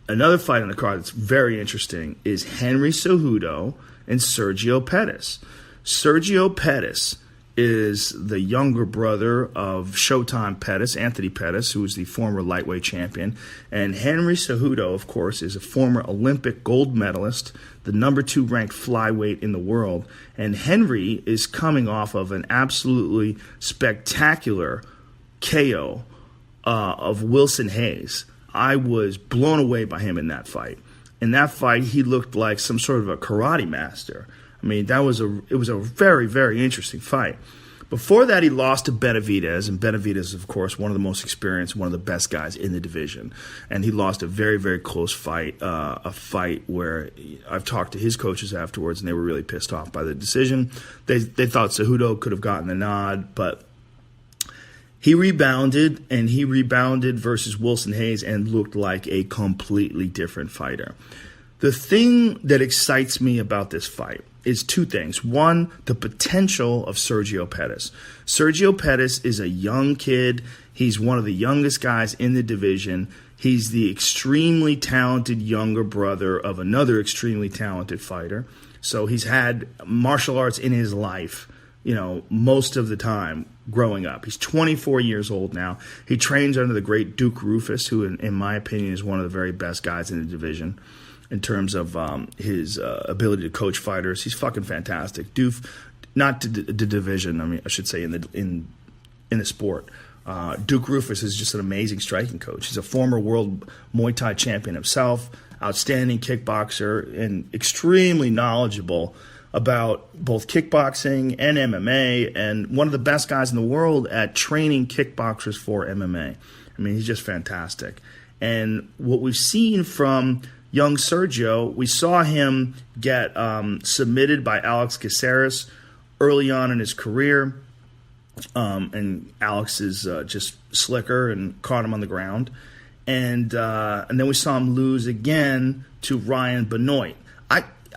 Another fight on the card that's very interesting is Henry Cejudo and Sergio Pettis. Sergio Pettis is the younger brother of Showtime Pettis, Anthony Pettis, who is the former lightweight champion. And Henry Cejudo, of course, is a former Olympic gold medalist, the number 2 ranked flyweight in the world. And Henry is coming off of an absolutely spectacular KO of Wilson Hayes. I was blown away by him in that fight. In that fight, he looked like some sort of a karate master. I mean, it was a very, very interesting fight. Before that, he lost to Benavidez, and Benavidez is, of course, one of the most experienced, one of the best guys in the division. And he lost a very, very close fight, a fight where I've talked to his coaches afterwards, and they were really pissed off by the decision. They thought Cejudo could have gotten the nod, but he rebounded versus Wilson Hayes and looked like a completely different fighter. The thing that excites me about this fight is 2 things. One, the potential of Sergio Pettis. Sergio Pettis is a young kid. He's one of the youngest guys in the division. He's the extremely talented younger brother of another extremely talented fighter. So he's had martial arts in his life, most of the time growing up. He's 24 years old now. He trains under the great Duke Roufus, who in my opinion is one of the very best guys in the division. In terms of his ability to coach fighters, he's fucking fantastic. Not the division. I mean, I should say in the sport. Duke Roufus is just an amazing striking coach. He's a former world Muay Thai champion himself, outstanding kickboxer, and extremely knowledgeable about both kickboxing and MMA, and one of the best guys in the world at training kickboxers for MMA. I mean, he's just fantastic. And what we've seen from young Sergio, we saw him get submitted by Alex Caceres early on in his career. And Alex is just slicker and caught him on the ground. And then we saw him lose again to Ryan Benoit.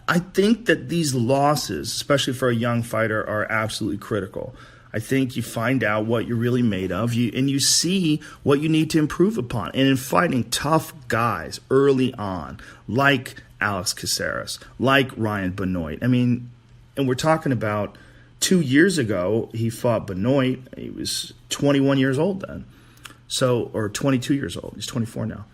I think that these losses, especially for a young fighter, are absolutely critical. I think you find out what you're really made of, and you see what you need to improve upon. And in fighting tough guys early on, like Alex Caceres, like Ryan Benoit, I mean, and we're talking about 2 years ago, he fought Benoit. He was 21 years old then, or 22 years old. He's 24 now.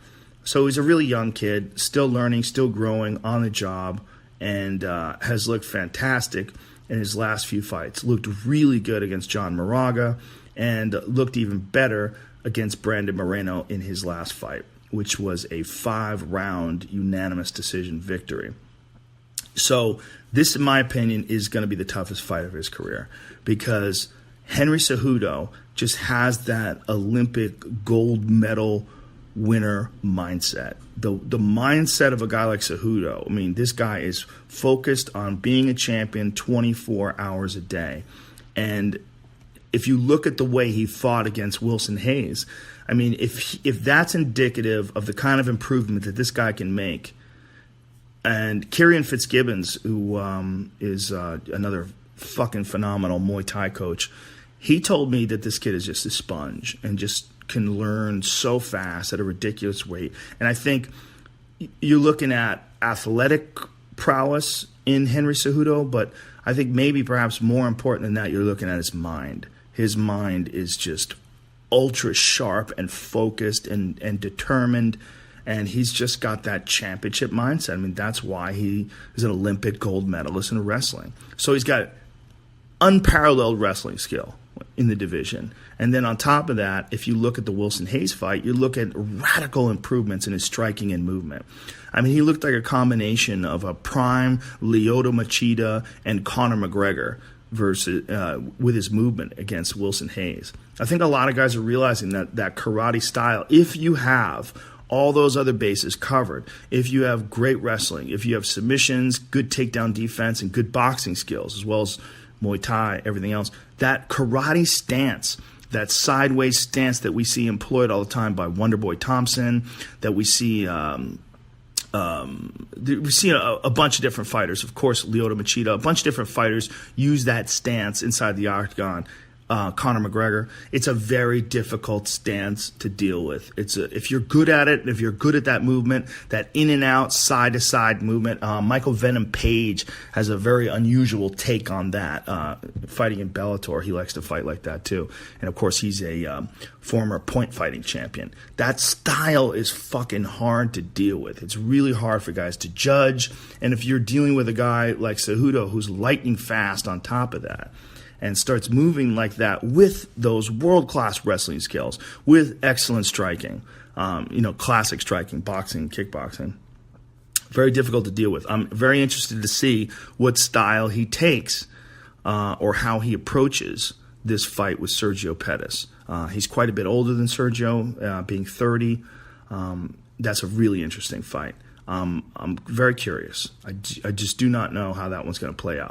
So he's a really young kid, still learning, still growing on the job, and has looked fantastic in his last few fights. Looked really good against John Moraga, and looked even better against Brandon Moreno in his last fight, which was a 5-round unanimous decision victory. So this, in my opinion, is going to be the toughest fight of his career, because Henry Cejudo just has that Olympic gold medal winner mindset. The mindset of a guy like Cejudo, I mean, this guy is focused on being a champion 24 hours a day. And if you look at the way he fought against Wilson Hayes, I mean, if that's indicative of the kind of improvement that this guy can make. And Kieran Fitzgibbons, who is another fucking phenomenal Muay Thai coach, he told me that this kid is just a sponge and just can learn so fast at a ridiculous rate. And I think you're looking at athletic prowess in Henry Cejudo, but I think maybe perhaps more important than that, you're looking at his mind. His mind is just ultra sharp and focused and determined, and he's just got that championship mindset. I mean, that's why he is an Olympic gold medalist in wrestling. So he's got unparalleled wrestling skill in the division. And then on top of that, if you look at the Wilson Hayes fight, you look at radical improvements in his striking and movement. I mean, he looked like a combination of a prime Lyoto Machida and Conor McGregor versus with his movement against Wilson Hayes. I think a lot of guys are realizing that karate style, if you have all those other bases covered, if you have great wrestling, if you have submissions, good takedown defense, and good boxing skills, as well as Muay Thai, everything else, that karate stance, that sideways stance that we see employed all the time by Wonderboy Thompson, that we see we've seen a bunch of different fighters. Of course, Lyoto Machida, a bunch of different fighters use that stance inside the octagon Conor McGregor. It's a very difficult stance to deal with. If you're good at it, if you're good at that movement, that in and out, side to side movement. Michael Venom Page has a very unusual take on that. Fighting in Bellator, he likes to fight like that too. And of course, he's a former point fighting champion. That style is fucking hard to deal with. It's really hard for guys to judge. And if you're dealing with a guy like Cejudo, who's lightning fast on top of that, and starts moving like that with those world-class wrestling skills, with excellent striking, classic striking, boxing, kickboxing. Very difficult to deal with. I'm very interested to see what style he takes or how he approaches this fight with Sergio Pettis. He's quite a bit older than Sergio, being 30. That's a really interesting fight. I'm very curious. I just do not know how that one's going to play out.